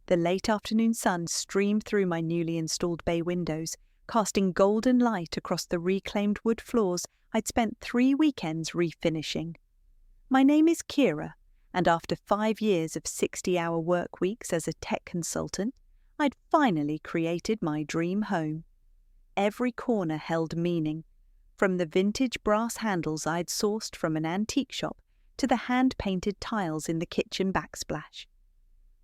The late afternoon sun streamed through my newly installed bay windows, casting golden light across the reclaimed wood floors I'd spent 3 weekends refinishing. My name is Kira, and after 5 years of 60-hour work weeks as a tech consultant, I'd finally created my dream home. Every corner held meaning, from the vintage brass handles I'd sourced from an antique shop to the hand-painted tiles in the kitchen backsplash.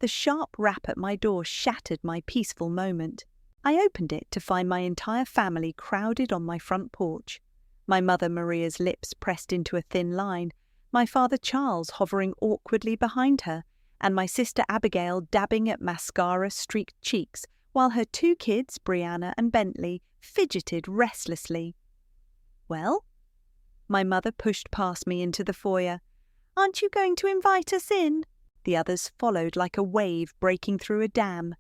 The sharp rap at my door shattered my peaceful moment. I opened it to find my entire family crowded on my front porch, my mother Maria's lips pressed into a thin line, my father Charles hovering awkwardly behind her, and my sister Abigail dabbing at mascara-streaked cheeks while her 2 kids, Brianna and Bentley, fidgeted restlessly. "Well?" My mother pushed past me into the foyer. "Aren't you going to invite us in?" The others followed like a wave breaking through a dam.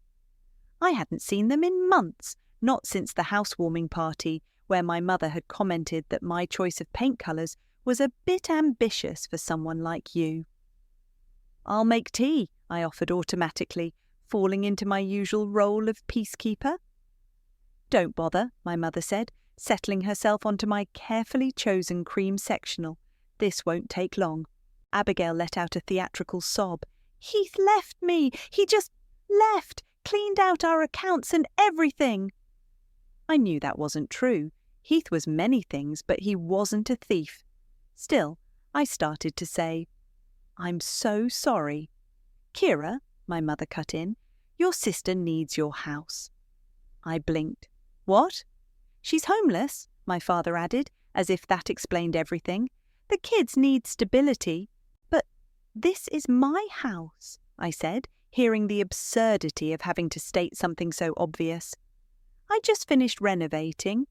I hadn't seen them in months, not since the housewarming party, where my mother had commented that my choice of paint colours was a bit ambitious for someone like you. "I'll make tea," I offered automatically, falling into my usual role of peacekeeper. "Don't bother," my mother said, settling herself onto my carefully chosen cream sectional. "This won't take long." Abigail let out a theatrical sob. "Heath left me! He just left! Cleaned out our accounts and everything!" I knew that wasn't true. Heath was many things, but he wasn't a thief. Still, I started to say, "I'm so sorry." "Kira," my mother cut in, "your sister needs your house." I blinked. "What?" "She's homeless," my father added, as if that explained everything. "The kids need stability." "But this is my house," I said, hearing the absurdity of having to state something so obvious. "I just finished renovating."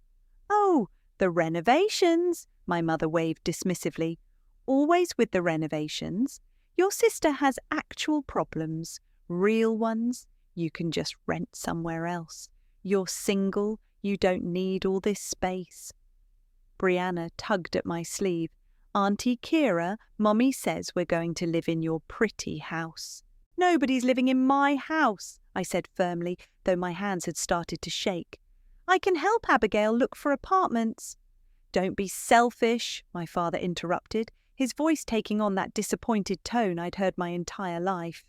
"Oh, the renovations," my mother waved dismissively. "Always with the renovations. Your sister has actual problems, real ones. You can just rent somewhere else. You're single, you don't need all this space." Brianna tugged at my sleeve. "Auntie Kira, Mommy says we're going to live in your pretty house." "Nobody's living in my house," I said firmly, though my hands had started to shake. "I can help Abigail look for apartments." "Don't be selfish," my father interrupted, his voice taking on that disappointed tone I'd heard my entire life.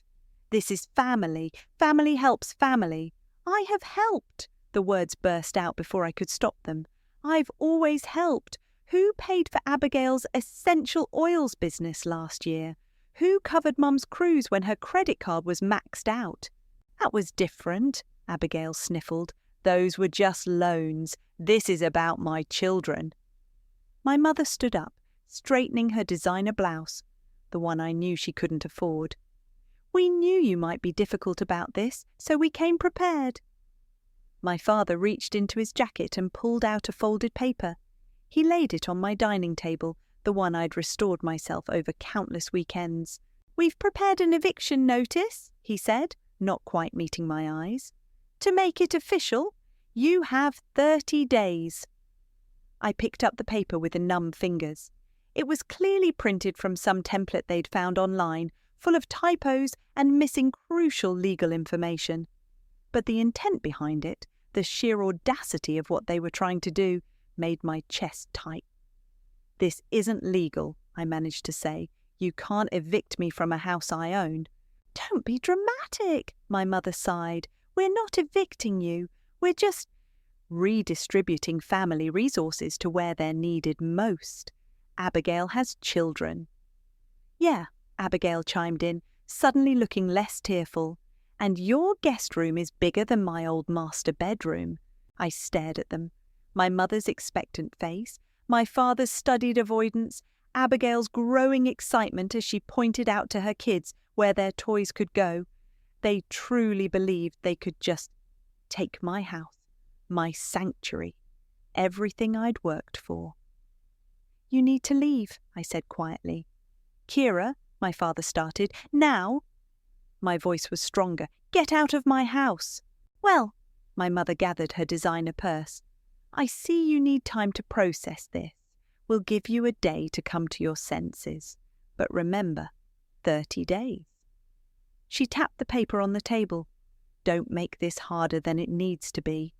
"This is family. Family helps family." "I have helped," the words burst out before I could stop them. "I've always helped. Who paid for Abigail's essential oils business last year? Who covered Mum's cruise when her credit card was maxed out?" "That was different," Abigail sniffled. "Those were just loans. This is about my children." My mother stood up, straightening her designer blouse, the one I knew she couldn't afford. "We knew you might be difficult about this, so we came prepared." My father reached into his jacket and pulled out a folded paper. He laid it on my dining table, the one I'd restored myself over countless weekends. "We've prepared an eviction notice," he said, not quite meeting my eyes. "To make it official, you have 30 days. I picked up the paper with numb fingers. It was clearly printed from some template they'd found online, full of typos and missing crucial legal information. But the intent behind it, the sheer audacity of what they were trying to do, made my chest tight. "This isn't legal," I managed to say. "You can't evict me from a house I own." "Don't be dramatic," my mother sighed. "We're not evicting you. We're just redistributing family resources to where they're needed most. Abigail has children." "Yeah," Abigail chimed in, suddenly looking less tearful. "And your guest room is bigger than my old master bedroom." I stared at them. My mother's expectant face, my father's studied avoidance, Abigail's growing excitement as she pointed out to her kids where their toys could go. They truly believed they could just take my house, my sanctuary, everything I'd worked for. "You need to leave," I said quietly. "Kira," my father started. "Now." My voice was stronger. "Get out of my house." "Well," my mother gathered her designer purse, "I see you need time to process this. We'll give you a day to come to your senses. But remember, 30 days. She tapped the paper on the table. Don't make this harder than it needs to be."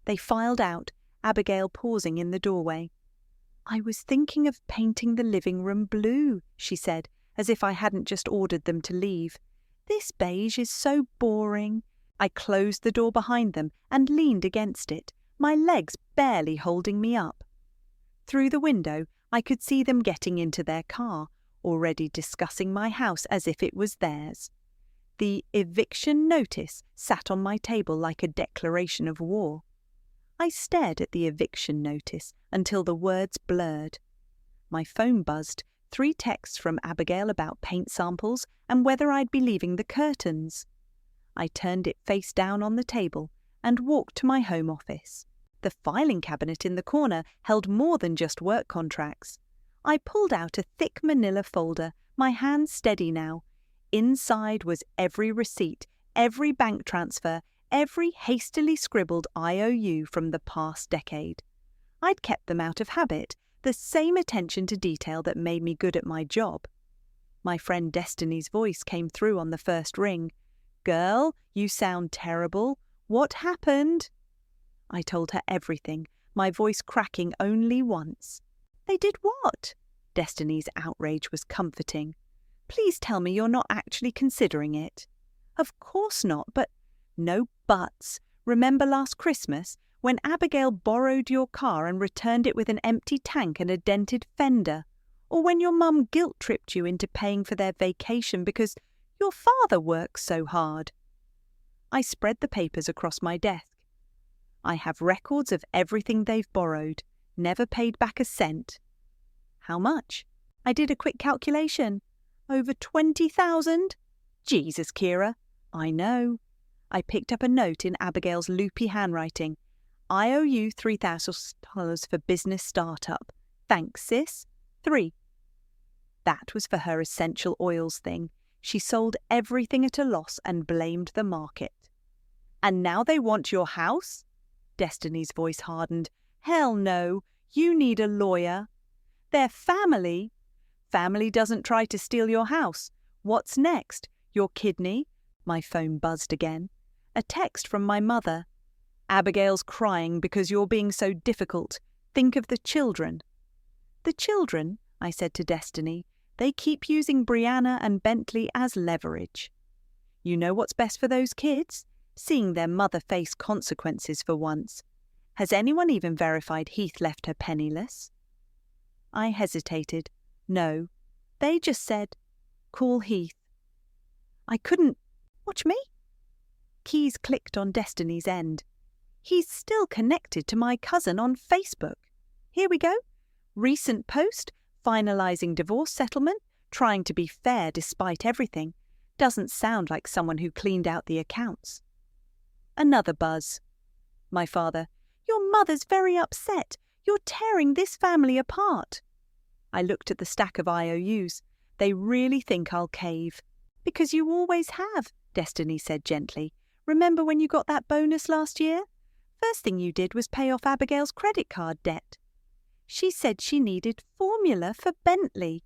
They filed out, Abigail pausing in the doorway. "I was thinking of painting the living room blue," she said, as if I hadn't just ordered them to leave. "This beige is so boring." I closed the door behind them and leaned against it, my legs barely holding me up. Through the window, I could see them getting into their car, already discussing my house as if it was theirs. The eviction notice sat on my table like a declaration of war. I stared at the eviction notice until the words blurred. My phone buzzed, 3 texts from Abigail about paint samples and whether I'd be leaving the curtains. I turned it face down on the table and walked to my home office. The filing cabinet in the corner held more than just work contracts. I pulled out a thick manila folder, my hands steady now. Inside was every receipt, every bank transfer, every hastily scribbled IOU from the past decade. I'd kept them out of habit, the same attention to detail that made me good at my job. My friend Destiny's voice came through on the first ring. "Girl, you sound terrible. What happened?" I told her everything, my voice cracking only once. "They did what?" Destiny's outrage was comforting. "Please tell me you're not actually considering it." "Of course not, but—" "No buts. Remember last Christmas, when Abigail borrowed your car and returned it with an empty tank and a dented fender? Or when your mum guilt-tripped you into paying for their vacation because your father works so hard?" I spread the papers across my desk. "I have records of everything they've borrowed, never paid back a cent." "How much?" I did a quick calculation. "Over 20,000? Jesus, Kira." "I know." I picked up a note in Abigail's loopy handwriting. "I owe you $3,000 for business startup. Thanks, sis. 3. That was for her essential oils thing. She sold everything at a loss and blamed the market. "And now they want your house?" Destiny's voice hardened. "Hell no. You need a lawyer." "They're family." "Family doesn't try to steal your house. What's next? Your kidney?" My phone buzzed again. A text from my mother. "Abigail's crying because you're being so difficult. Think of the children." "The children," I said to Destiny. "They keep using Brianna and Bentley as leverage." "You know what's best for those kids? Seeing their mother face consequences for once. Has anyone even verified Heath left her penniless?" I hesitated. "No. They just said, 'Call Heath.'" I couldn't. "Watch me?" Keys clicked on Destiny's end. "He's still connected to my cousin on Facebook. Here we go. Recent post, finalizing divorce settlement, trying to be fair despite everything. Doesn't sound like someone who cleaned out the accounts." Another buzz. My father. "Your mother's very upset. You're tearing this family apart." I looked at the stack of IOUs. "They really think I'll cave." "Because you always have," Destiny said gently. "Remember when you got that bonus last year? First thing you did was pay off Abigail's credit card debt. She said she needed formula for Bentley.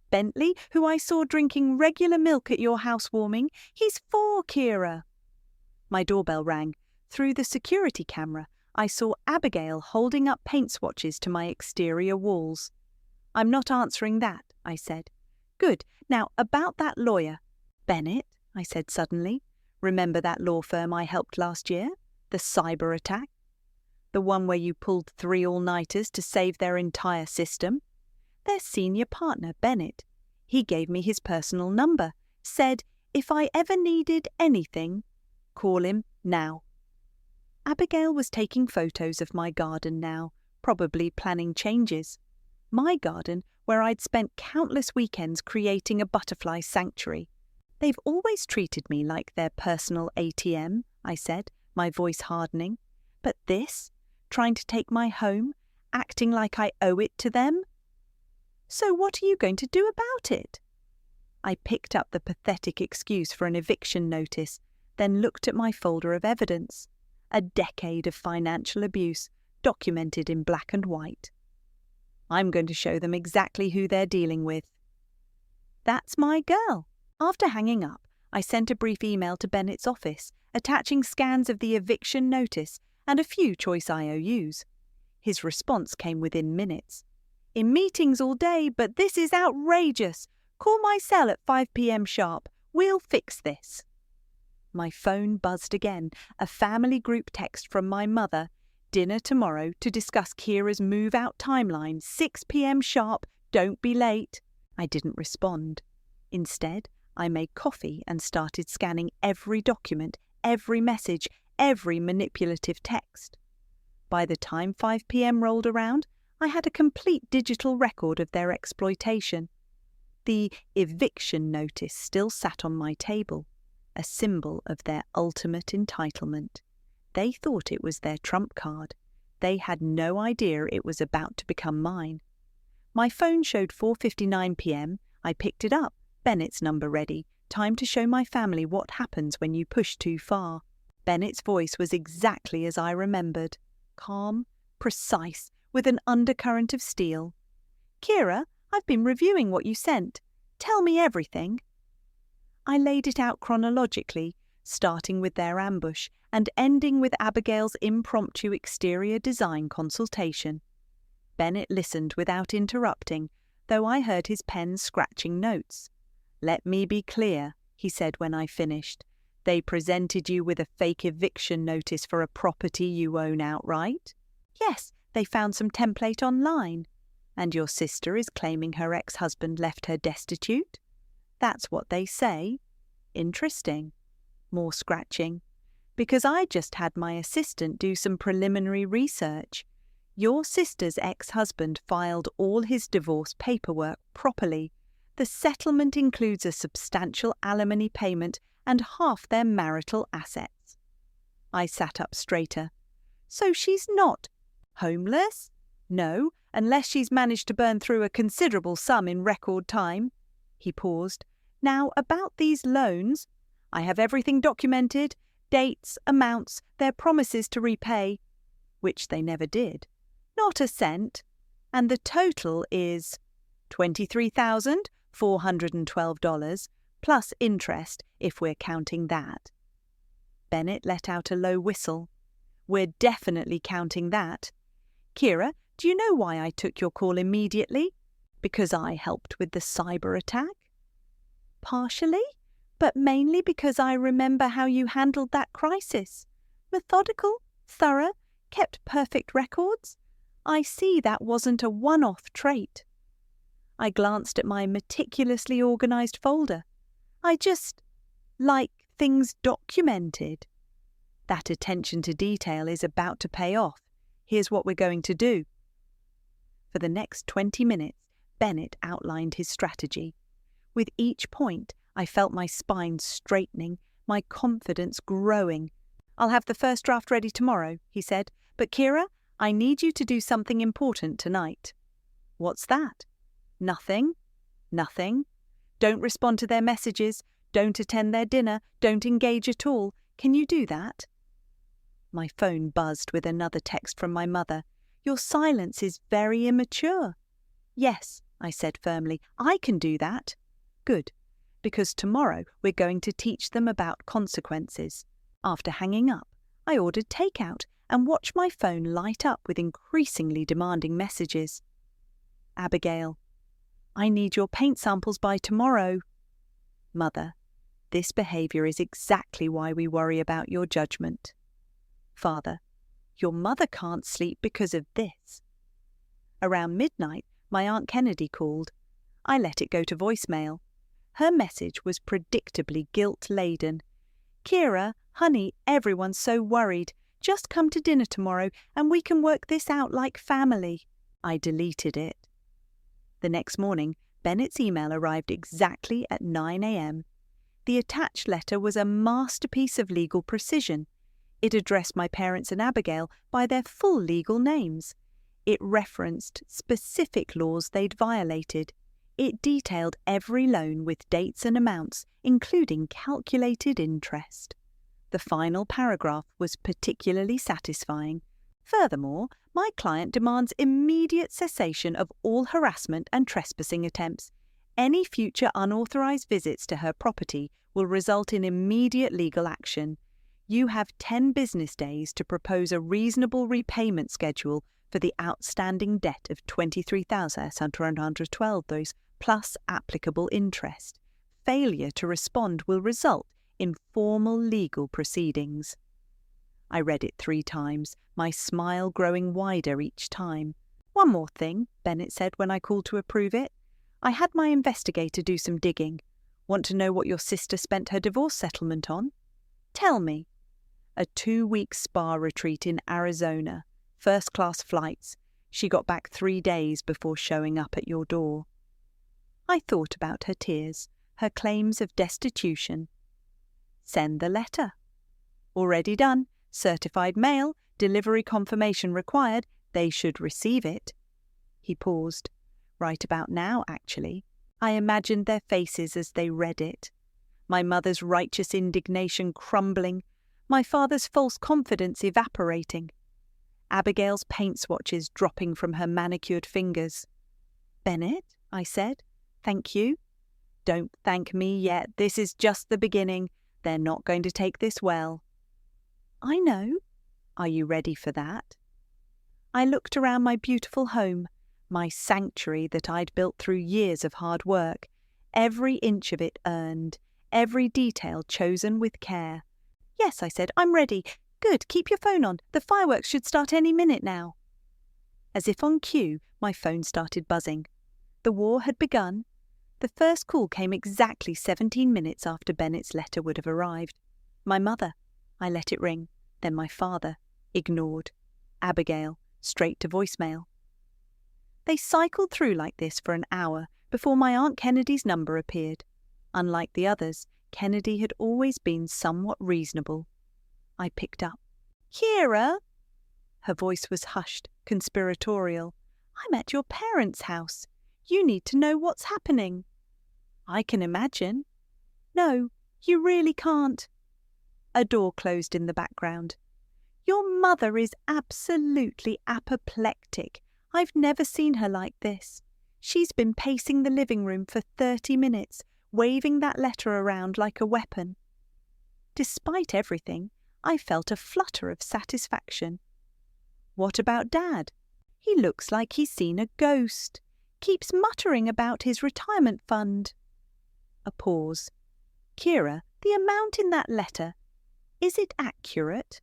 Bentley, who I saw drinking regular milk at your housewarming. He's 4, Kira." My doorbell rang. Through the security camera, I saw Abigail holding up paint swatches to my exterior walls. "I'm not answering that," I said. "Good. Now, about that lawyer." "Bennett," I said suddenly. "Remember that law firm I helped last year? The cyber attack? The one where you pulled 3 all-nighters to save their entire system? Their senior partner, Bennett. He gave me his personal number. Said, if I ever needed anything, call him now." Abigail was taking photos of my garden now, probably planning changes. My garden, where I'd spent countless weekends creating a butterfly sanctuary. "They've always treated me like their personal ATM," I said, my voice hardening. "But this? Trying to take my home? Acting like I owe it to them?" "So what are you going to do about it?" I picked up the pathetic excuse for an eviction notice, then looked at my folder of evidence. A decade of financial abuse, documented in black and white. "I'm going to show them exactly who they're dealing with." "That's my girl." After hanging up, I sent a brief email to Bennett's office, attaching scans of the eviction notice and a few choice IOUs. His response came within minutes. "In meetings all day, but this is outrageous. Call my cell at 5 p.m. sharp. We'll fix this." My phone buzzed again, a family group text from my mother. "Dinner tomorrow to discuss Kira's move-out timeline, 6 p.m. sharp, don't be late." I didn't respond. Instead, I made coffee and started scanning every document, every message, every manipulative text. By the time 5 p.m. rolled around, I had a complete digital record of their exploitation. The eviction notice still sat on my table, a symbol of their ultimate entitlement. They thought it was their trump card. They had no idea it was about to become mine. My phone showed 4:59 p.m. I picked it up, Bennett's number ready, time to show my family what happens when you push too far. Bennett's voice was exactly as I remembered, calm, precise, with an undercurrent of steel. "Kira, I've been reviewing what you sent. Tell me everything." I laid it out chronologically, starting with their ambush and ending with Abigail's impromptu exterior design consultation. Bennett listened without interrupting, though I heard his pen scratching notes. "Let me be clear," he said when I finished. "They presented you with a fake eviction notice for a property you own outright?" "Yes, they found some template online." "And your sister is claiming her ex-husband left her destitute?" "That's what they say." "Interesting." More scratching. "Because I just had my assistant do some preliminary research. Your sister's ex-husband filed all his divorce paperwork properly. The settlement includes a substantial alimony payment and half their marital assets." I sat up straighter. "So she's not homeless?" "No, unless she's managed to burn through a considerable sum in record time." He paused. "Now, about these loans, I have everything documented, dates, amounts, their promises to repay," which they never did. "Not a cent. And the total is $23,412, plus interest, if we're counting that." Bennett let out a low whistle. "We're definitely counting that. Kira, do you know why I took your call immediately? Because I helped with the cyber attack?" "Partially, but mainly because I remember how you handled that crisis. Methodical, thorough, kept perfect records. I see that wasn't a one-off trait." I glanced at my meticulously organized folder. "I just like things documented." "That attention to detail is about to pay off. Here's what we're going to do." For the next 20 minutes, Bennett outlined his strategy. With each point, I felt my spine straightening, my confidence growing. "I'll have the first draft ready tomorrow," he said. "But Kira, I need you to do something important tonight." "What's that?" "Nothing. Nothing. Don't respond to their messages. Don't attend their dinner. Don't engage at all. Can you do that?" My phone buzzed with another text from my mother. "Your silence is very immature." "Yes," I said firmly, "I can do that." "Good, because tomorrow we're going to teach them about consequences." After hanging up, I ordered takeout and watched my phone light up with increasingly demanding messages. "Abigail, I need your paint samples by tomorrow." "Mother, this behaviour is exactly why we worry about your judgment." "Father, your mother can't sleep because of this." Around midnight, my Aunt Kennedy called. I let it go to voicemail. Her message was predictably guilt-laden. "Kira, honey, everyone's so worried. Just come to dinner tomorrow and we can work this out like family." I deleted it. The next morning, Bennett's email arrived exactly at 9 a.m. The attached letter was a masterpiece of legal precision. It addressed my parents and Abigail by their full legal names. It referenced specific laws they'd violated. It detailed every loan with dates and amounts, including calculated interest. The final paragraph was particularly satisfying. Furthermore, my client demands immediate cessation of all harassment and trespassing attempts. Any future unauthorized visits to her property will result in immediate legal action. You have 10 business days to propose a reasonable repayment schedule for the outstanding debt of $23,712 plus applicable interest. Failure to respond will result in formal legal proceedings. I read it 3 times, my smile growing wider each time. "One more thing," Bennett said when I called to approve it. "I had my investigator do some digging. Want to know what your sister spent her divorce settlement on?" "Tell me." "A 2-week spa retreat in Arizona. First-class flights. She got back 3 days before showing up at your door." I thought about her tears, her claims of destitution. "Send the letter." "Already done. Certified mail. Delivery confirmation required. They should receive it." He paused. Right about now, actually. I imagined their faces as they read it. My mother's righteous indignation crumbling. My father's false confidence evaporating. Abigail's paint swatches dropping from her manicured fingers. "Bennett," I said, "thank you." "Don't thank me yet. This is just the beginning. They're not going to take this well." "I know." "Are you ready for that?" I looked around my beautiful home, my sanctuary that I'd built through years of hard work, every inch of it earned, every detail chosen with care. "Yes," I said, "I'm ready." "Good, keep your phone on. The fireworks should start any minute now." As if on cue, my phone started buzzing. The war had begun. The first call came exactly 17 minutes after Bennett's letter would have arrived. My mother. I let it ring. Then my father. Ignored. Abigail. Straight to voicemail. They cycled through like this for an hour before my Aunt Kennedy's number appeared. Unlike the others, Kennedy had always been somewhat reasonable. I picked up. "Kira?" Her voice was hushed, conspiratorial. "I'm at your parents' house. You need to know what's happening." "I can imagine." "No, you really can't." A door closed in the background. "Your mother is absolutely apoplectic. I've never seen her like this. She's been pacing the living room for 30 minutes, waving that letter around like a weapon." Despite everything, I felt a flutter of satisfaction. "What about Dad?" "He looks like he's seen a ghost. Keeps muttering about his retirement fund." A pause. "Kira, the amount in that letter, is it accurate?"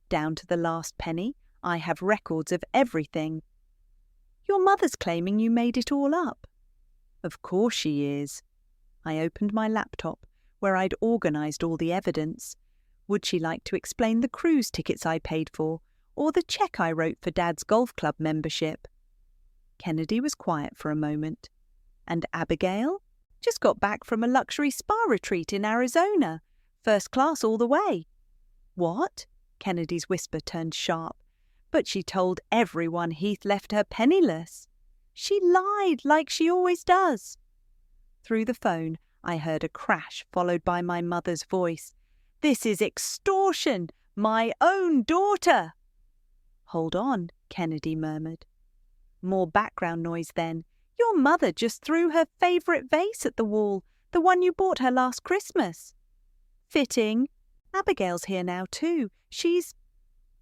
"Down to the last penny. I have records of everything." "Your mother's claiming you made it all up." "Of course she is." I opened my laptop, where I'd organised all the evidence. Would she like to explain the cruise tickets I paid for, or the cheque I wrote for Dad's golf club membership? Kennedy was quiet for a moment. "And Abigail?" "Just got back from a luxury spa retreat in Arizona. First class all the way." "What?" Kennedy's whisper turned sharp. "But she told everyone Heath left her penniless." "She lied, like she always does." Through the phone, I heard a crash followed by my mother's voice. "This is extortion! My own daughter!" "Hold on," Kennedy murmured. More background noise then. "Your mother just threw her favourite vase at the wall, the one you bought her last Christmas." "Fitting. Abigail's here now too. She's—"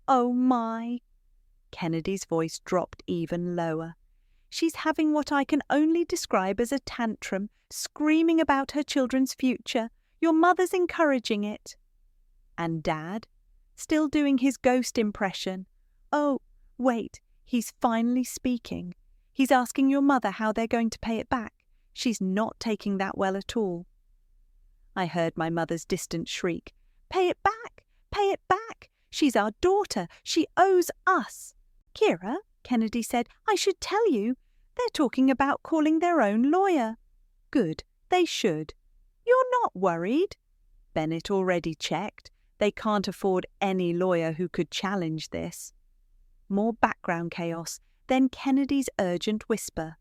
"Oh my." Kennedy's voice dropped even lower. "She's having what I can only describe as a tantrum, screaming about her children's future. Your mother's encouraging it." "And Dad?" "Still doing his ghost impression." "Oh, wait, he's finally speaking. He's asking your mother how they're going to pay it back. She's not taking that well at all." I heard my mother's distant shriek. "Pay it back! Pay it back! She's our daughter. She owes us." "Kira," Kennedy said, "I should tell you. They're talking about calling their own lawyer." "Good. They should." "You're not worried?" Bennett already checked. They can't afford any lawyer who could challenge this. More background chaos, then Kennedy's urgent whisper.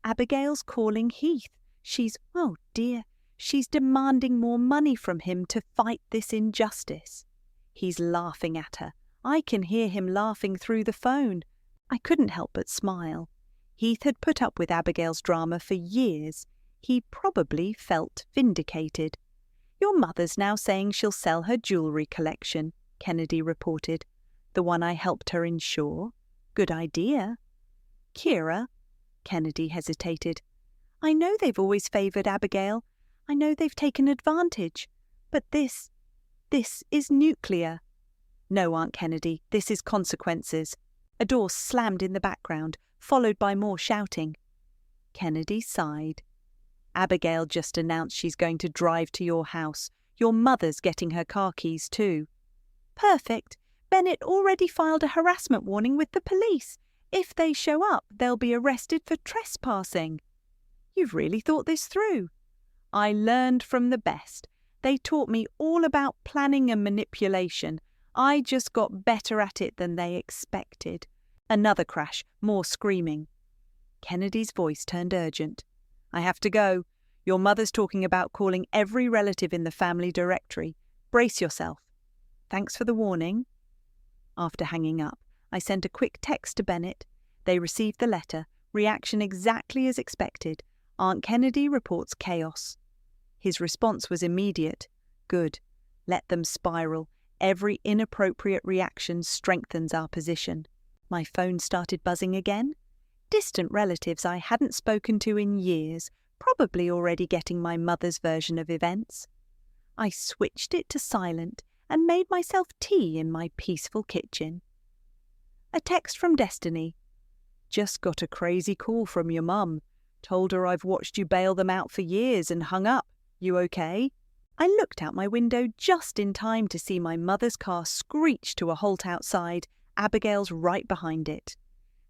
"Abigail's calling Heath. Oh dear, she's demanding more money from him to fight this injustice." He's laughing at her. I can hear him laughing through the phone. I couldn't help but smile. Heath had put up with Abigail's drama for years. He probably felt vindicated. Your mother's now saying she'll sell her jewellery collection, Kennedy reported. The one I helped her insure. Good idea. Kira, Kennedy hesitated. I know they've always favoured Abigail. I know they've taken advantage. But this is nuclear. No, Aunt Kennedy, this is consequences. A door slammed in the background, followed by more shouting. Kennedy sighed. Abigail just announced she's going to drive to your house. Your mother's getting her car keys too. Perfect. Bennett already filed a harassment warning with the police. If they show up, they'll be arrested for trespassing. You've really thought this through. I learned from the best. They taught me all about planning and manipulation. I just got better at it than they expected. Another crash, more screaming. Kennedy's voice turned urgent. I have to go. Your mother's talking about calling every relative in the family directory. Brace yourself. Thanks for the warning. After hanging up, I sent a quick text to Bennett. They received the letter. Reaction exactly as expected. Aunt Kennedy reports chaos. His response was immediate. Good. Let them spiral. Every inappropriate reaction strengthens our position. My phone started buzzing again. Distant relatives I hadn't spoken to in years, probably already getting my mother's version of events. I switched it to silent and made myself tea in my peaceful kitchen. A text from Destiny. Just got a crazy call from your mum. Told her I've watched you bail them out for years and hung up. You okay? I looked out my window just in time to see my mother's car screech to a halt outside, Abigail's right behind it.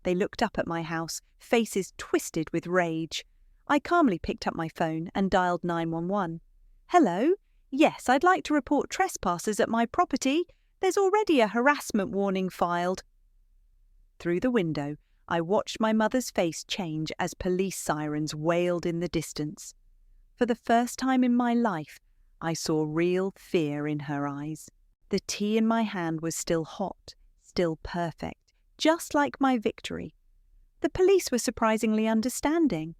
They looked up at my house, faces twisted with rage. I calmly picked up my phone and dialed 911. Hello? Yes, I'd like to report trespassers at my property. There's already a harassment warning filed. Through the window, I watched my mother's face change as police sirens wailed in the distance. For the first time in my life, I saw real fear in her eyes. The tea in my hand was still hot, still perfect, just like my victory. The police were surprisingly understanding.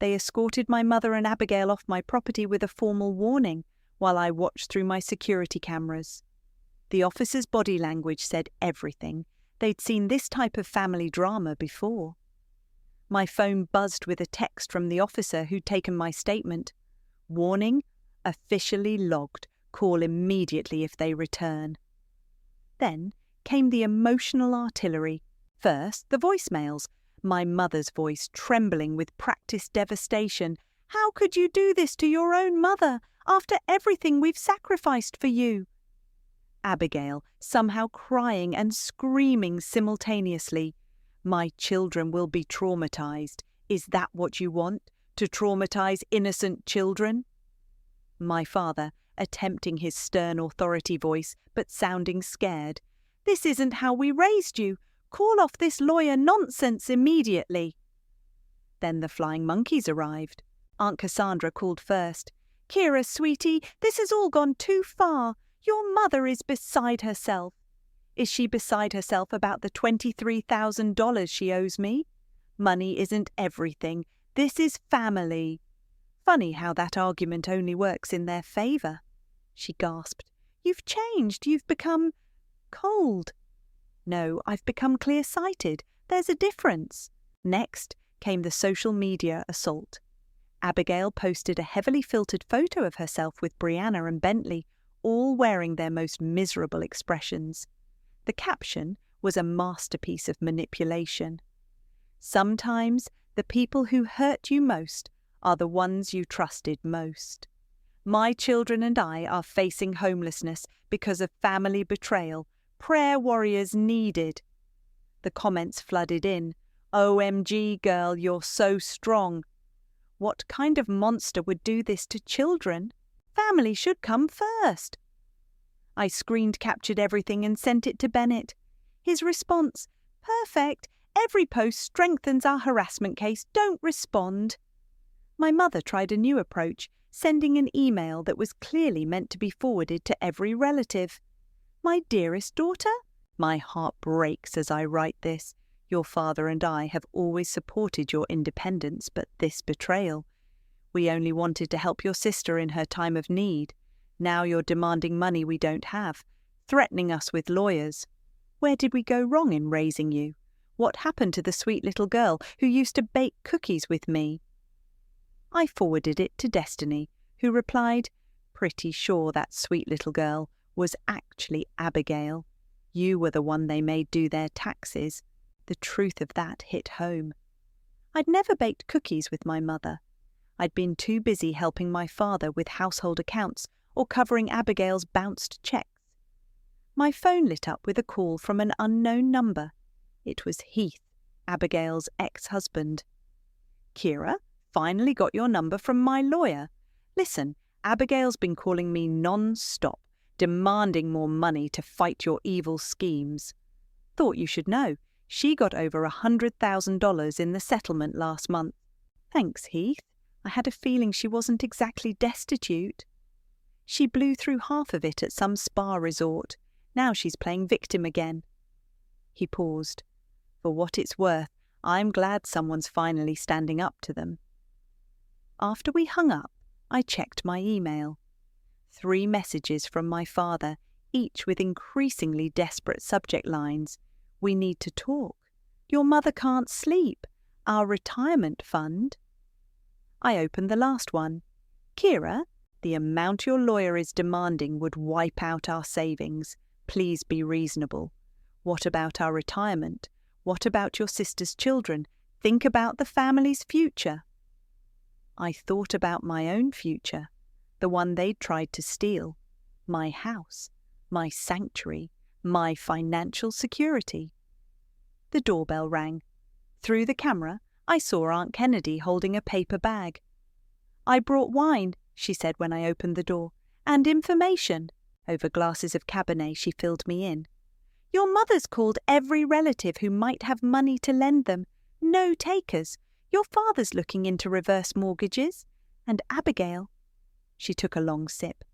They escorted my mother and Abigail off my property with a formal warning, while I watched through my security cameras. The officer's body language said everything. They'd seen this type of family drama before. My phone buzzed with a text from the officer who'd taken my statement. Warning, officially logged. Call immediately if they return. Then came the emotional artillery. First, the voicemails. My mother's voice trembling with practiced devastation. How could you do this to your own mother, after everything we've sacrificed for you? Abigail, somehow crying and screaming simultaneously. My children will be traumatized. Is that what you want? To traumatize innocent children? My father, attempting his stern authority voice, but sounding scared. This isn't how we raised you. Call off this lawyer nonsense immediately. Then the flying monkeys arrived. Aunt Cassandra called first. Kira, sweetie, this has all gone too far. Your mother is beside herself. Is she beside herself about the $23,000 she owes me? Money isn't everything. This is family. Funny how that argument only works in their favour. She gasped. You've changed. You've become cold. No, I've become clear-sighted. There's a difference. Next came the social media assault. Abigail posted a heavily filtered photo of herself with Brianna and Bentley, all wearing their most miserable expressions. The caption was a masterpiece of manipulation. Sometimes the people who hurt you most are the ones you trusted most. My children and I are facing homelessness because of family betrayal. Prayer warriors needed. The comments flooded in. OMG, girl, you're so strong. What kind of monster would do this to children? Family should come first. I screen-captured everything and sent it to Bennett. His response, perfect. Every post strengthens our harassment case. Don't respond. My mother tried a new approach, sending an email that was clearly meant to be forwarded to every relative. My dearest daughter? My heart breaks as I write this. Your father and I have always supported your independence, but this betrayal. We only wanted to help your sister in her time of need. Now you're demanding money we don't have, threatening us with lawyers. Where did we go wrong in raising you? What happened to the sweet little girl who used to bake cookies with me?" I forwarded it to Destiny, who replied, "Pretty sure that sweet little girl was actually Abigail. You were the one they made do their taxes." The truth of that hit home. I'd never baked cookies with my mother. I'd been too busy helping my father with household accounts or covering Abigail's bounced checks. My phone lit up with a call from an unknown number. It was Heath, Abigail's ex-husband. "Kira, finally got your number from my lawyer. Listen, Abigail's been calling me non-stop, demanding more money to fight your evil schemes. Thought you should know, she got over $100,000 in the settlement last month." "Thanks, Heath. I had a feeling she wasn't exactly destitute." "She blew through half of it at some spa resort. Now she's playing victim again." He paused. "For what it's worth, I'm glad someone's finally standing up to them." After we hung up, I checked my email. 3 messages from my father, each with increasingly desperate subject lines. "We need to talk. Your mother can't sleep. Our retirement fund." I opened the last one. "Kira, the amount your lawyer is demanding would wipe out our savings. Please be reasonable. What about our retirement? What about your sister's children? Think about the family's future." I thought about my own future, the one they'd tried to steal. My house, my sanctuary, my financial security. The doorbell rang. Through the camera, I saw Aunt Kennedy holding a paper bag. "I brought wine," she said when I opened the door, "and information." Over glasses of Cabernet she filled me in. "Your mother's called every relative who might have money to lend them. No takers. Your father's looking into reverse mortgages. And Abigail—" She took a long sip.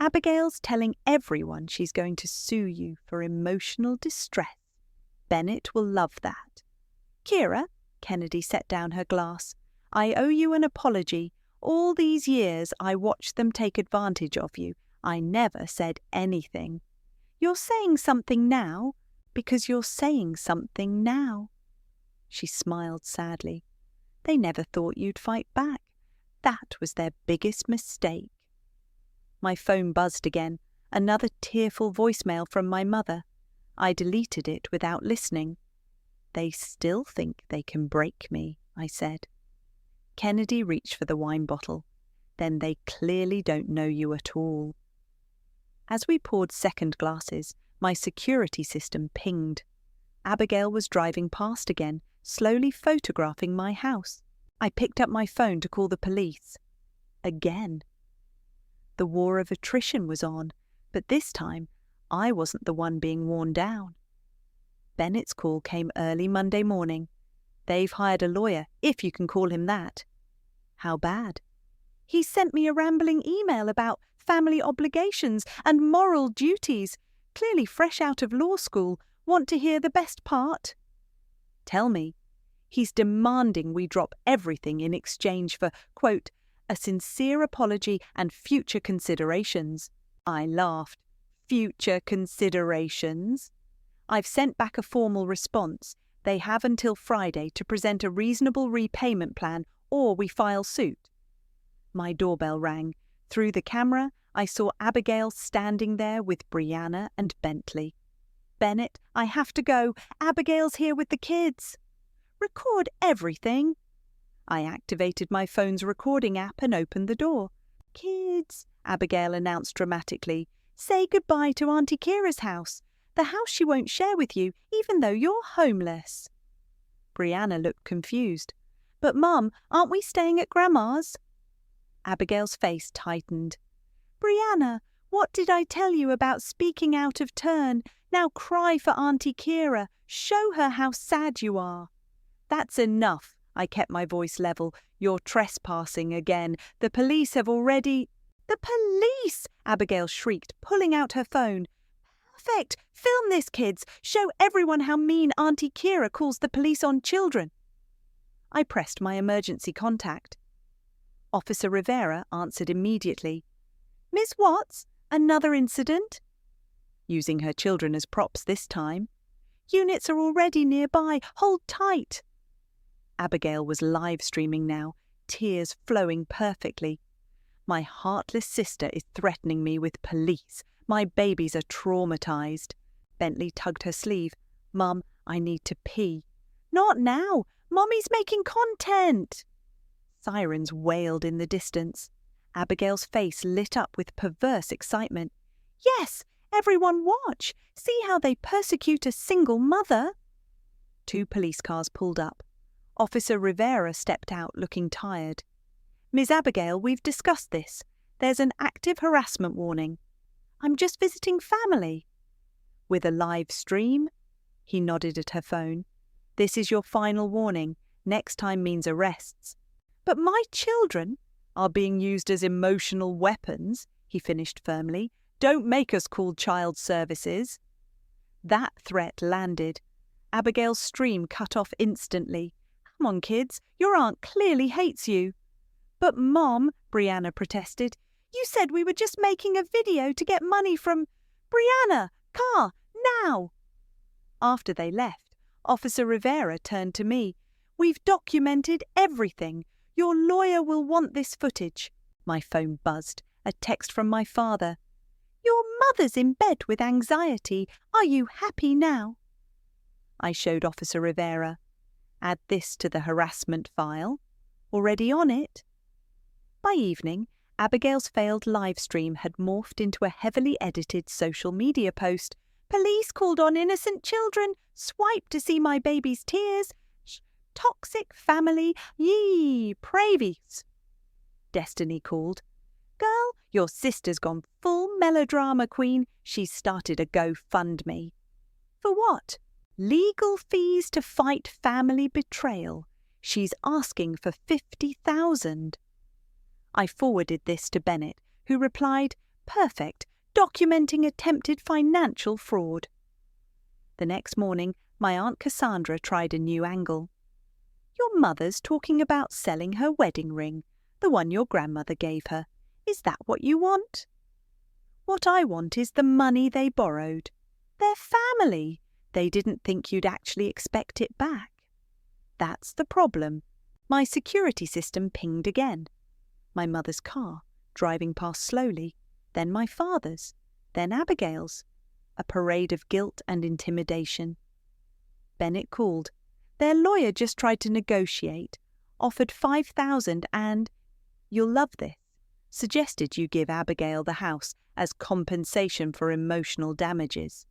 "Abigail's telling everyone she's going to sue you for emotional distress. Bennett will love that." "Kira," Kennedy set down her glass, "I owe you an apology. All these years I watched them take advantage of you. I never said anything. You're saying something now because you're saying something now." She smiled sadly. "They never thought you'd fight back. That was their biggest mistake." My phone buzzed again, another tearful voicemail from my mother. I deleted it without listening. "They still think they can break me," I said. Kennedy reached for the wine bottle. "Then they clearly don't know you at all." As we poured second glasses, my security system pinged. Abigail was driving past again, slowly photographing my house. I picked up my phone to call the police. Again. The war of attrition was on, but this time I wasn't the one being worn down. Bennett's call came early Monday morning. "They've hired a lawyer, if you can call him that." "How bad?" "He sent me a rambling email about family obligations and moral duties. Clearly fresh out of law school. Want to hear the best part?" "Tell me." "He's demanding we drop everything in exchange for, quote, a sincere apology and future considerations." I laughed. "Future considerations?" "I've sent back a formal response. They have until Friday to present a reasonable repayment plan or we file suit." My doorbell rang. Through the camera, I saw Abigail standing there with Brianna and Bentley. "Bennett, I have to go. Abigail's here with the kids." "Record everything." I activated my phone's recording app and opened the door. "Kids," Abigail announced dramatically, "say goodbye to Auntie Kira's house. The house she won't share with you, even though you're homeless." Brianna looked confused. "But Mum, aren't we staying at Grandma's?" Abigail's face tightened. "Brianna, what did I tell you about speaking out of turn? Now cry for Auntie Kira. Show her how sad you are." "That's enough." I kept my voice level. "You're trespassing again. The police have already—" "The police!" Abigail shrieked, pulling out her phone. "Perfect! Film this, kids. Show everyone how mean Auntie Kira calls the police on children." I pressed my emergency contact. Officer Rivera answered immediately. Miss Watts, another incident? Using her children as props this time. Units are already nearby. Hold tight. Abigail was live streaming now, tears flowing perfectly. My heartless sister is threatening me with police. My babies are traumatized. Bentley tugged her sleeve. Mum, I need to pee. Not now. Mommy's making content. Sirens wailed in the distance. Abigail's face lit up with perverse excitement. Yes, everyone watch. See how they persecute a single mother. 2 police cars pulled up. Officer Rivera stepped out looking tired. Miss Abigail, we've discussed this. There's an active harassment warning. I'm just visiting family. With a live stream? He nodded at her phone. This is your final warning. Next time means arrests. But my children are being used as emotional weapons, he finished firmly. Don't make us call child services. That threat landed. Abigail's stream cut off instantly. Come on, kids, your aunt clearly hates you. But Mom, Brianna protested, you said we were just making a video to get money from… Brianna, car, now! After they left, Officer Rivera turned to me. We've documented everything. Your lawyer will want this footage. My phone buzzed. A text from my father. Your mother's in bed with anxiety. Are you happy now? I showed Officer Rivera. Add this to the harassment file. Already on it. By evening, Abigail's failed live stream had morphed into a heavily edited social media post. Police called on innocent children. Swipe to see my baby's tears. Toxic family. Yee, pravies. Destiny called. Girl, your sister's gone full melodrama queen. She's started a GoFundMe. For what? Legal fees to fight family betrayal. She's asking for $50,000. I forwarded this to Bennett, who replied, Perfect, documenting attempted financial fraud. The next morning, my Aunt Cassandra tried a new angle. Your mother's talking about selling her wedding ring, the one your grandmother gave her. Is that what you want? What I want is the money they borrowed. They're family. They didn't think you'd actually expect it back. That's the problem. My security system pinged again. My mother's car, driving past slowly, then my father's, then Abigail's. A parade of guilt and intimidation. Bennett called. Their lawyer just tried to negotiate, offered $5,000 and, you'll love this, suggested you give Abigail the house as compensation for emotional damages.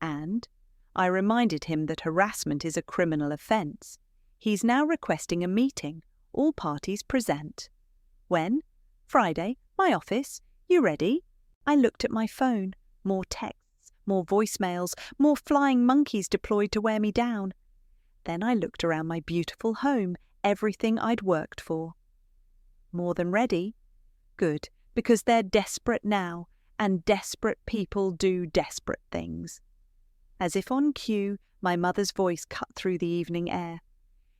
And I reminded him that harassment is a criminal offence. He's now requesting a meeting, all parties present. When? Friday, my office. You ready? I looked at my phone. More texts, more voicemails, more flying monkeys deployed to wear me down. Then I looked around my beautiful home, everything I'd worked for. More than ready? Good, because they're desperate now, and desperate people do desperate things. As if on cue, my mother's voice cut through the evening air.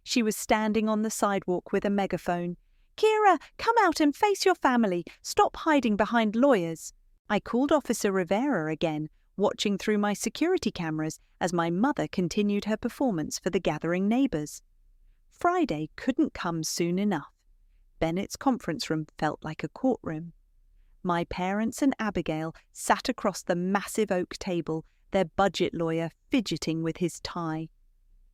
She was standing on the sidewalk with a megaphone. Kira, come out and face your family. Stop hiding behind lawyers. I called Officer Rivera again, watching through my security cameras as my mother continued her performance for the gathering neighbours. Friday couldn't come soon enough. Bennett's conference room felt like a courtroom. My parents and Abigail sat across the massive oak table, their budget lawyer fidgeting with his tie.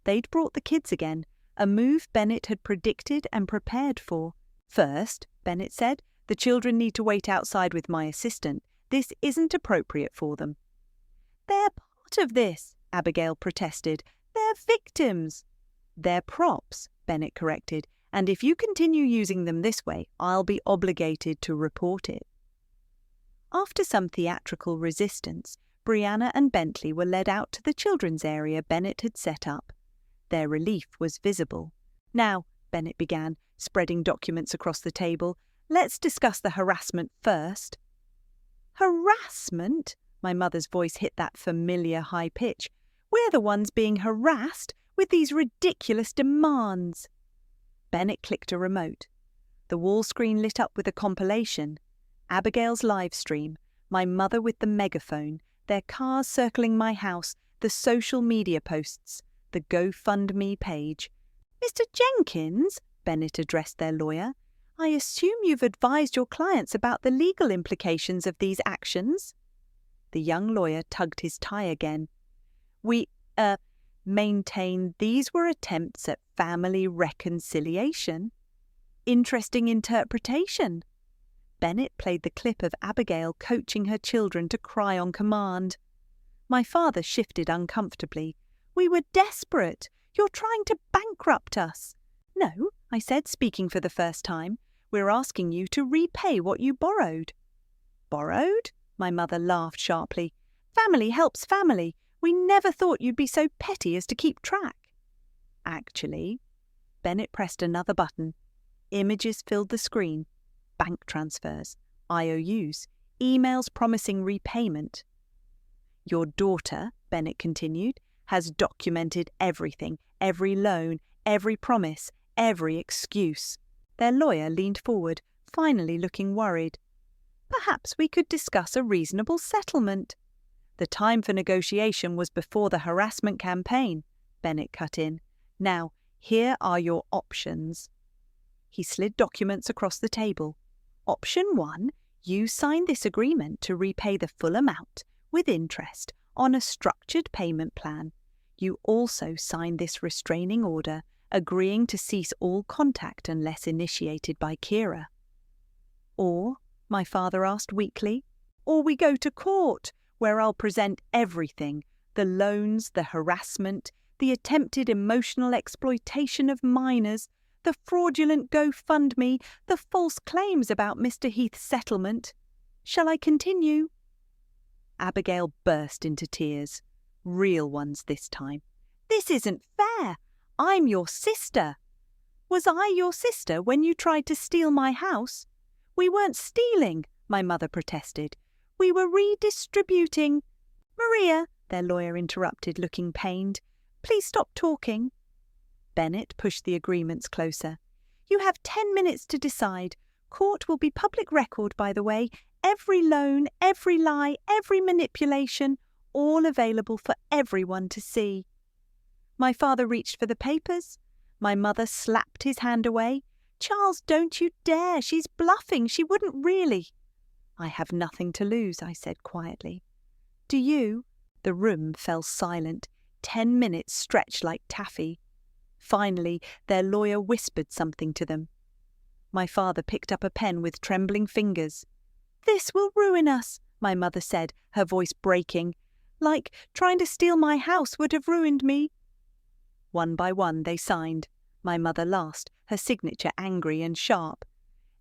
They'd brought the kids again, a move Bennett had predicted and prepared for. First, Bennett said, the children need to wait outside with my assistant. This isn't appropriate for them. They're part of this, Abigail protested. They're victims. They're props, Bennett corrected, and if you continue using them this way, I'll be obligated to report it. After some theatrical resistance, Brianna and Bentley were led out to the children's area Bennett had set up. Their relief was visible. Now, Bennett began, spreading documents across the table, let's discuss the harassment first. Harassment? My mother's voice hit that familiar high pitch. We're the ones being harassed with these ridiculous demands. Bennett clicked a remote. The wall screen lit up with a compilation. Abigail's live stream, my mother with the megaphone, their cars circling my house, the social media posts, the GoFundMe page. "Mr. Jenkins," Bennett addressed their lawyer, "I assume you've advised your clients about the legal implications of these actions?" The young lawyer tugged his tie again. "We, maintain these were attempts at family reconciliation." "Interesting interpretation." Bennett played the clip of Abigail coaching her children to cry on command. My father shifted uncomfortably. "We were desperate. You're trying to bankrupt us." "No," I said, speaking for the first time. "We're asking you to repay what you borrowed." "Borrowed?" My mother laughed sharply. "Family helps family. We never thought you'd be so petty as to keep track." Actually, Bennett pressed another button. Images filled the screen. Bank transfers, IOUs, emails promising repayment. "Your daughter," Bennett continued, "has documented everything, every loan, every promise, every excuse." Their lawyer leaned forward, finally looking worried. "Perhaps we could discuss a reasonable settlement." "The time for negotiation was before the harassment campaign," Bennett cut in. "Now, here are your options." He slid documents across the table. "Option 1, you sign this agreement to repay the full amount, with interest, on a structured payment plan. You also sign this restraining order, agreeing to cease all contact unless initiated by Kira." "Or," my father asked weakly, "or we go to court, where I'll present everything, the loans, the harassment, the attempted emotional exploitation of minors, the fraudulent GoFundMe, the false claims about Mr. Heath's settlement. Shall I continue?" Abigail burst into tears, real ones this time. "This isn't fair. I'm your sister." "Was I your sister when you tried to steal my house?" "We weren't stealing," my mother protested. "We were redistributing." "Maria," their lawyer interrupted, looking pained, "please stop talking." Bennett pushed the agreements closer. "You have 10 minutes to decide. Court will be public record, by the way. Every loan, every lie, every manipulation, all available for everyone to see." My father reached for the papers. My mother slapped his hand away. "Charles, don't you dare. She's bluffing. She wouldn't really." "I have nothing to lose," I said quietly. "Do you?" The room fell silent. 10 minutes stretched like taffy. Finally, their lawyer whispered something to them. My father picked up a pen with trembling fingers. "This will ruin us," my mother said, her voice breaking. "Like trying to steal my house would have ruined me." One by one they signed. My mother last, her signature angry and sharp.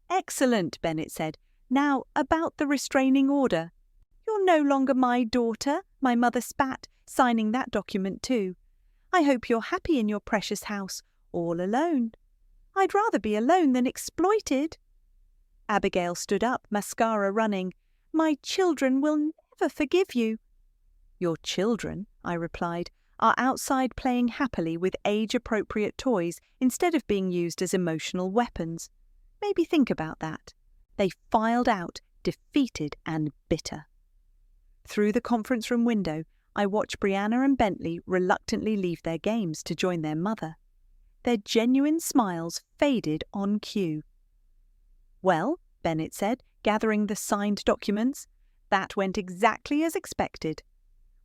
"Excellent," Bennett said. "Now, about the restraining order." "You're no longer my daughter," my mother spat, signing that document too. "I hope you're happy in your precious house, all alone." "I'd rather be alone than exploited." Abigail stood up, mascara running. "My children will never forgive you." "Your children," I replied, "are outside playing happily with age-appropriate toys instead of being used as emotional weapons. Maybe think about that." They filed out, defeated and bitter. Through the conference room window, I watched Brianna and Bentley reluctantly leave their games to join their mother. Their genuine smiles faded on cue. "Well," Bennett said, gathering the signed documents, "that went exactly as expected.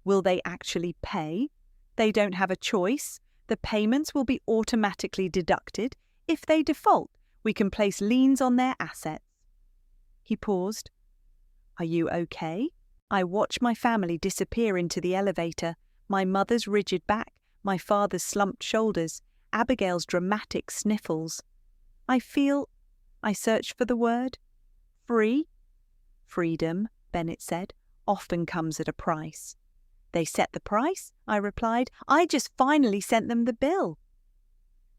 Will they actually pay? They don't have a choice. The payments will be automatically deducted. If they default, we can place liens on their assets." He paused. "Are you okay?" I watched my family disappear into the elevator, my mother's rigid back, my father's slumped shoulders, Abigail's dramatic sniffles. I searched for the word. "Free?" "Freedom," Bennett said, "often comes at a price." "They set the price?" I replied. "I just finally sent them the bill."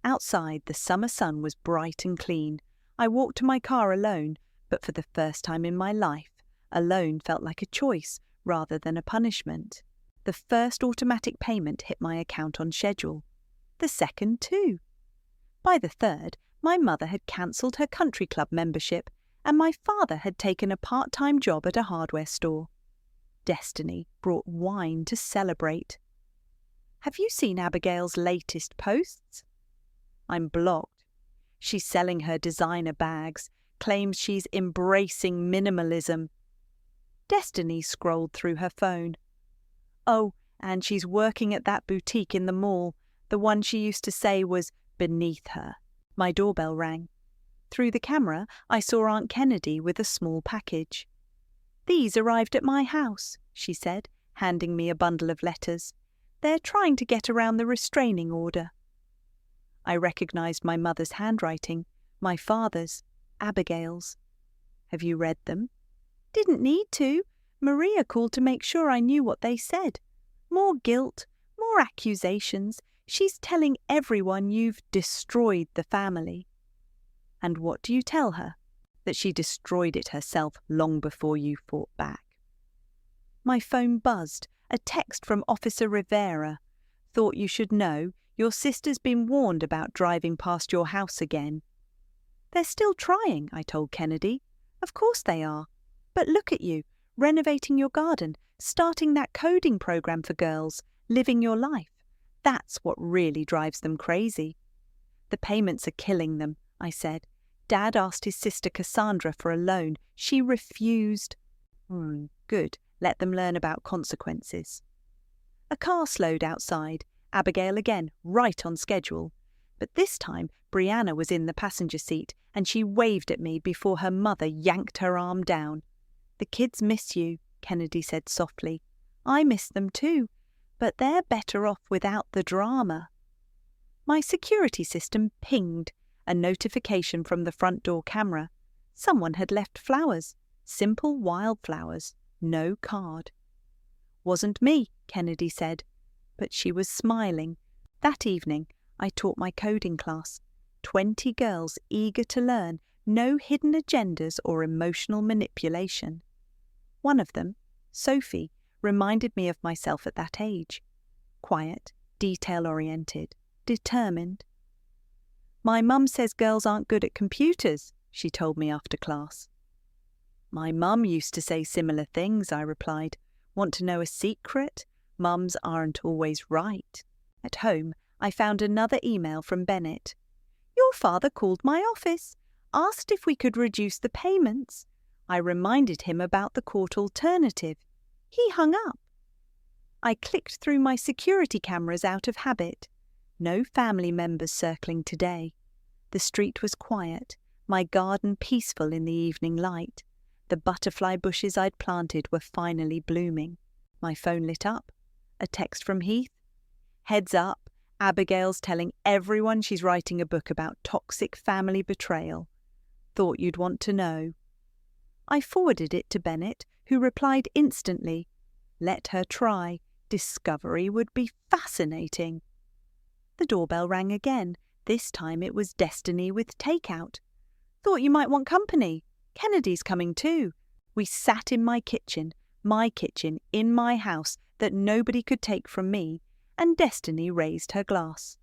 Outside, the summer sun was bright and clean. I walked to my car alone, but for the first time in my life, alone felt like a choice rather than a punishment. The first automatic payment hit my account on schedule. The second too. By the third, my mother had cancelled her country club membership, and my father had taken a part-time job at a hardware store. Destiny brought wine to celebrate. Have you seen Abigail's latest posts? I'm blocked. She's selling her designer bags, claims she's embracing minimalism. Destiny scrolled through her phone. Oh, and she's working at that boutique in the mall, the one she used to say was beneath her. My doorbell rang. Through the camera, I saw Aunt Kennedy with a small package. "These arrived at my house," she said, handing me a bundle of letters. "They're trying to get around the restraining order." I recognized my mother's handwriting, my father's, Abigail's. "Have you read them?" "Didn't need to. Maria called to make sure I knew what they said. More guilt, more accusations. She's telling everyone you've destroyed the family." "And what do you tell her?" "That she destroyed it herself long before you fought back." My phone buzzed, a text from Officer Rivera. "Thought you should know, your sister's been warned about driving past your house again." "They're still trying," I told Kennedy. "Of course they are. But look at you, renovating your garden, starting that coding program for girls, living your life. That's what really drives them crazy." "The payments are killing them," I said. "Dad asked his sister Cassandra for a loan. She refused." Good. Let them learn about consequences." A car slowed outside, Abigail again, right on schedule. But this time, Brianna was in the passenger seat, and she waved at me before her mother yanked her arm down. "The kids miss you," Kennedy said softly. "I miss them too, but they're better off without the drama." My security system pinged, a notification from the front door camera. Someone had left flowers, simple wildflowers, no card. "Wasn't me," Kennedy said, but she was smiling. That evening, I taught my coding class. 20 girls eager to learn, no hidden agendas or emotional manipulation. One of them, Sophie, reminded me of myself at that age. Quiet, detail-oriented, determined. "My mum says girls aren't good at computers," she told me after class. "My mum used to say similar things," I replied. "Want to know a secret? Mums aren't always right." At home, I found another email from Bennett. "Your father called my office, asked if we could reduce the payments. I reminded him about the court alternative. He hung up." I clicked through my security cameras out of habit. No family members circling today. The street was quiet, my garden peaceful in the evening light. The butterfly bushes I'd planted were finally blooming. My phone lit up. A text from Heath. "Heads up, Abigail's telling everyone she's writing a book about toxic family betrayal. Thought you'd want to know." I forwarded it to Bennett, who replied instantly. Let her try. Discovery would be fascinating. The doorbell rang again. This time it was Destiny with takeout. "Thought you might want company. Kennedy's coming too." We sat in my kitchen in my house that nobody could take from me, and Destiny raised her glass.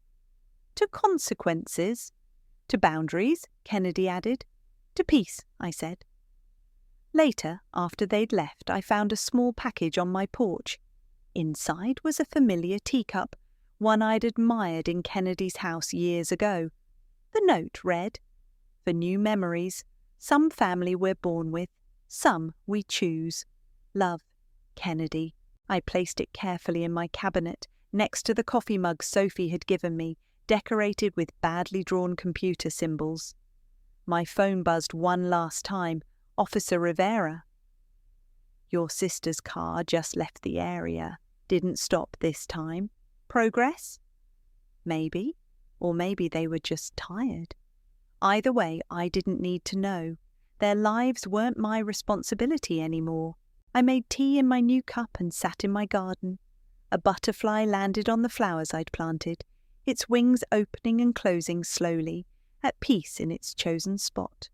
"To consequences." "To boundaries," Kennedy added. "To peace," I said. Later, after they'd left, I found a small package on my porch. Inside was a familiar teacup, one I'd admired in Kennedy's house years ago. The note read, "For new memories, some family we're born with, some we choose. Love, Kennedy." I placed it carefully in my cabinet, next to the coffee mug Sophie had given me, decorated with badly drawn computer symbols. My phone buzzed one last time. Officer Rivera. "Your sister's car just left the area. Didn't stop this time. Progress?" Maybe. Or maybe they were just tired. Either way, I didn't need to know. Their lives weren't my responsibility anymore. I made tea in my new cup and sat in my garden. A butterfly landed on the flowers I'd planted, its wings opening and closing slowly, at peace in its chosen spot.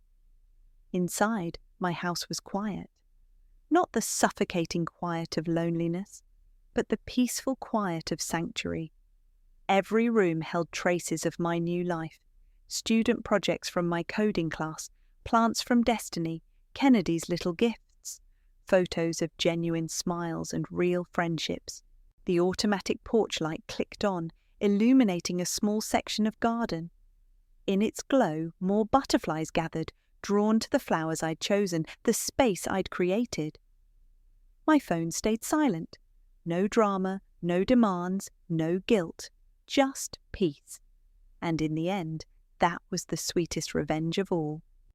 Inside, my house was quiet. Not the suffocating quiet of loneliness, but the peaceful quiet of sanctuary. Every room held traces of my new life, student projects from my coding class, plants from destiny, Kennedy's little gifts, photos of genuine smiles and real friendships. The automatic porch light clicked on, illuminating a small section of garden. In its glow, more butterflies gathered, drawn to the flowers I'd chosen, the space I'd created. My phone stayed silent. No drama, no demands, no guilt, just peace. And in the end, that was the sweetest revenge of all.